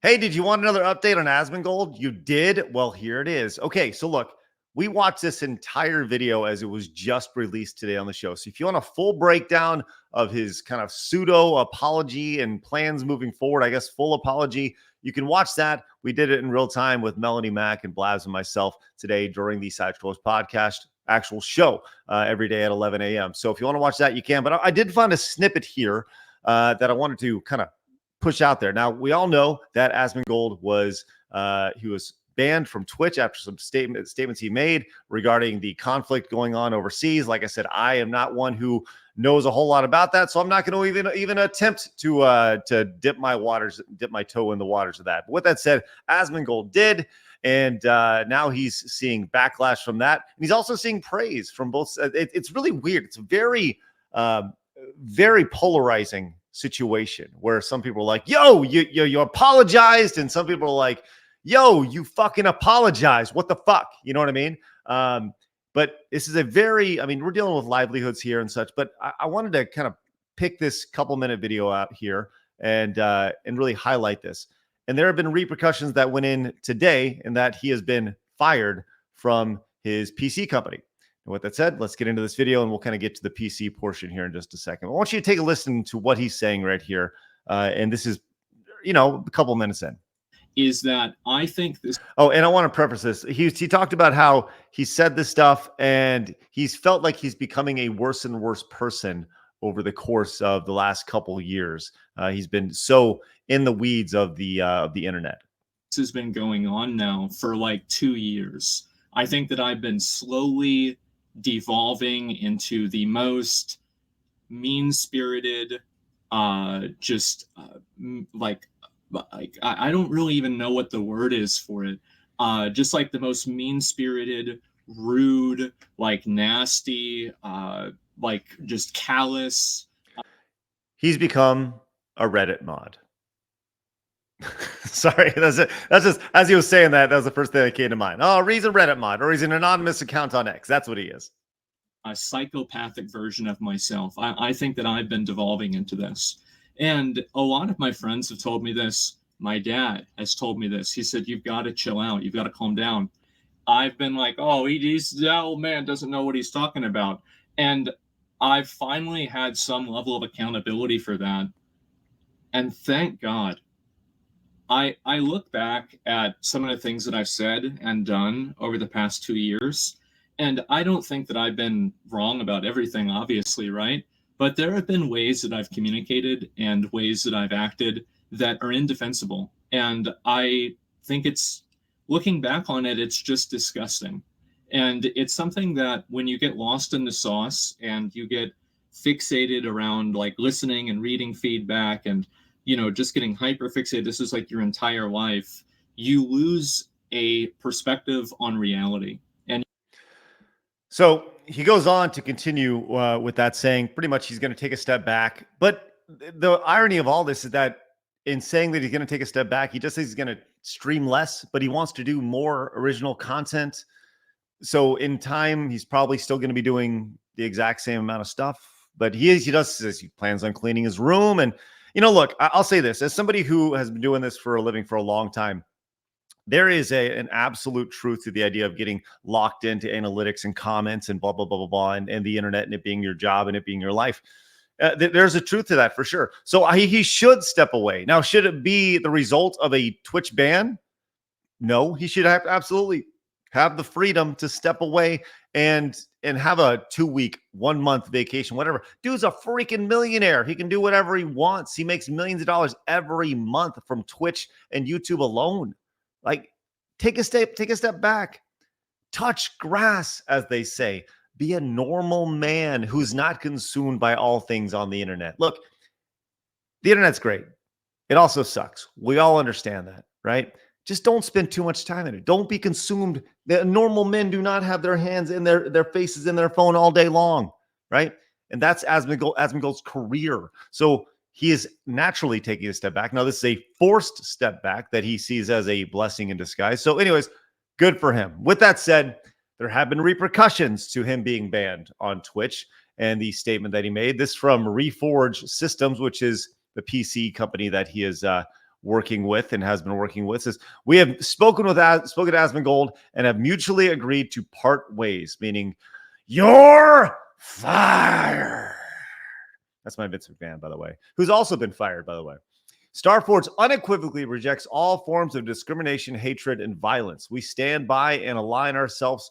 Hey, did you want another update on Asmongold? You did? Well, here it is. Okay, so look, we watched this entire video as it was just released today on the show. So if you want a full breakdown of his kind of pseudo apology and plans moving forward, I guess full apology, you can watch that. We did it in real time with Melanie Mack and Blabs and myself today during the Side Scrolls podcast actual show every day at 11 a.m. So if you want to watch that, you can. But I did find a snippet here that I wanted to kind of push out there. Now, we all know that Asmongold was he was banned from Twitch after some statements he made regarding the conflict going on overseas. Like I said, I am not one who knows a whole lot about that, so I'm not going to even attempt to dip my toe in the waters of that. But with that said, Asmongold did. And now he's seeing backlash from that. And he's also seeing praise from both. It's really weird. It's very, very polarizing situation where some people are like, yo, you apologized. And some people are like, yo, you fucking apologize. What the fuck? You know what I mean? But this is we're dealing with livelihoods here and such, but I wanted to kind of pick this couple-minute video out here and really highlight this. And there have been repercussions that went in today in that he has been fired from his PC company. And with that said, let's get into this video and we'll kind of get to the PC portion here in just a second. I want you to take a listen to what he's saying right here. And this is, a couple minutes in. Is that I think this. Oh, and I want to preface this. He talked about how he said this stuff and he's felt like he's becoming a worse and worse person over the course of the last couple of years. He's been so in the weeds of the internet. This has been going on now for like 2 years. I think that I've been slowly devolving into the most mean-spirited, I don't really even know what the word is for it. Just like the most mean-spirited, rude, like nasty, like just callous. He's become a Reddit mod. Sorry, that's just as he was saying that was the first thing that came to mind. Oh, he's a Reddit mod, or he's an anonymous account on X. That's what he is. A psychopathic version of myself. I think that I've been devolving into this. And a lot of my friends have told me this. My dad has told me this. He said, you've got to chill out. You've got to calm down. I've been like, oh, that old man doesn't know what he's talking about. And I've finally had some level of accountability for that. And thank God. I look back at some of the things that I've said and done over the past 2 years, and I don't think that I've been wrong about everything, obviously, right? But there have been ways that I've communicated and ways that I've acted that are indefensible. And I think looking back on it, it's just disgusting. And it's something that when you get lost in the sauce and you get fixated around like listening and reading feedback and just getting hyper fixated, this is like your entire life, you lose a perspective on reality. And so he goes on to continue with that, saying pretty much he's going to take a step back. But the irony of all this is that in saying that he's going to take a step back, he just says he's going to stream less, but he wants to do more original content. So in time, he's probably still going to be doing the exact same amount of stuff. But he plans on cleaning his room. And look, I'll say this as somebody who has been doing this for a living for a long time. There is an absolute truth to the idea of getting locked into analytics and comments and blah, blah, blah, blah, blah, and the internet and it being your job and it being your life. There's a truth to that for sure. So he should step away. Now, should it be the result of a Twitch ban? No, he should absolutely have the freedom to step away and have a 2-week, 1-month vacation, whatever. Dude's a freaking millionaire. He can do whatever he wants. He makes millions of dollars every month from Twitch and YouTube alone. Like, take a step back, touch grass, as they say. Be a normal man who's not consumed by all things on the internet. Look, the internet's great. It also sucks. We all understand that, right? Just don't spend too much time in it. Don't be consumed. The normal men do not have their hands in their faces in their phone all day long, right? And that's Asmongold's career. So he is naturally taking a step back. Now, this is a forced step back that he sees as a blessing in disguise. So anyways, good for him. With that said, there have been repercussions to him being banned on Twitch and the statement that he made. This from Reforge Systems, which is the PC company that he is working with and has been working with says, we have spoken to Asmongold and have mutually agreed to part ways, meaning you're fired. That's my Vince McMahon, by the way, who's also been fired, by the way. Starforge unequivocally rejects all forms of discrimination, hatred, and violence. We stand by and align ourselves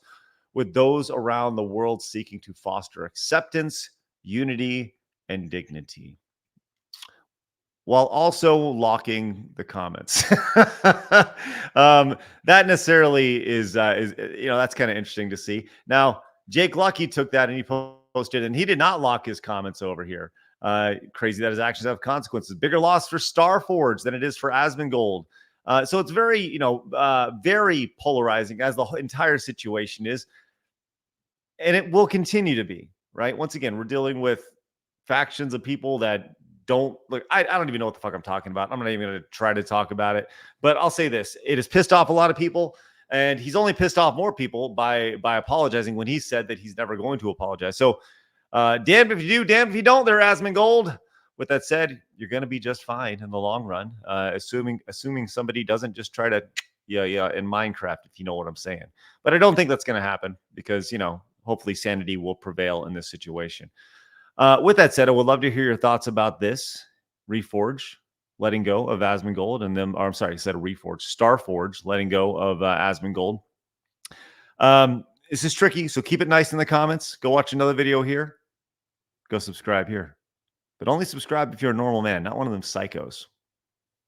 with those around the world seeking to foster acceptance, unity, and dignity, while also locking the comments. That necessarily is that's kind of interesting to see. Now, Jake Lucky took that and he posted, and he did not lock his comments over here. Crazy that his actions have consequences. Bigger loss for Starforge than it is for Asmongold. So it's very, very polarizing, as the entire situation is. And it will continue to be, right? Once again, we're dealing with factions of people that don't look. I don't even know what the fuck I'm talking about. I'm not even going to try to talk about it. But I'll say this: it has pissed off a lot of people, and he's only pissed off more people by apologizing when he said that he's never going to apologize. So, damned if you do, damned if you don't. There, Asmongold. With that said, you're going to be just fine in the long run, assuming somebody doesn't just try to, in Minecraft, if you know what I'm saying. But I don't think that's going to happen because hopefully sanity will prevail in this situation. With that said, I would love to hear your thoughts about this Reforge letting go of Asmongold, and then, or I'm sorry, I said Reforge, Starforge letting go of Asmongold. This is tricky, so keep it nice in the comments. Go watch another video here. Go subscribe here, but only subscribe if you're a normal man, not one of them psychos.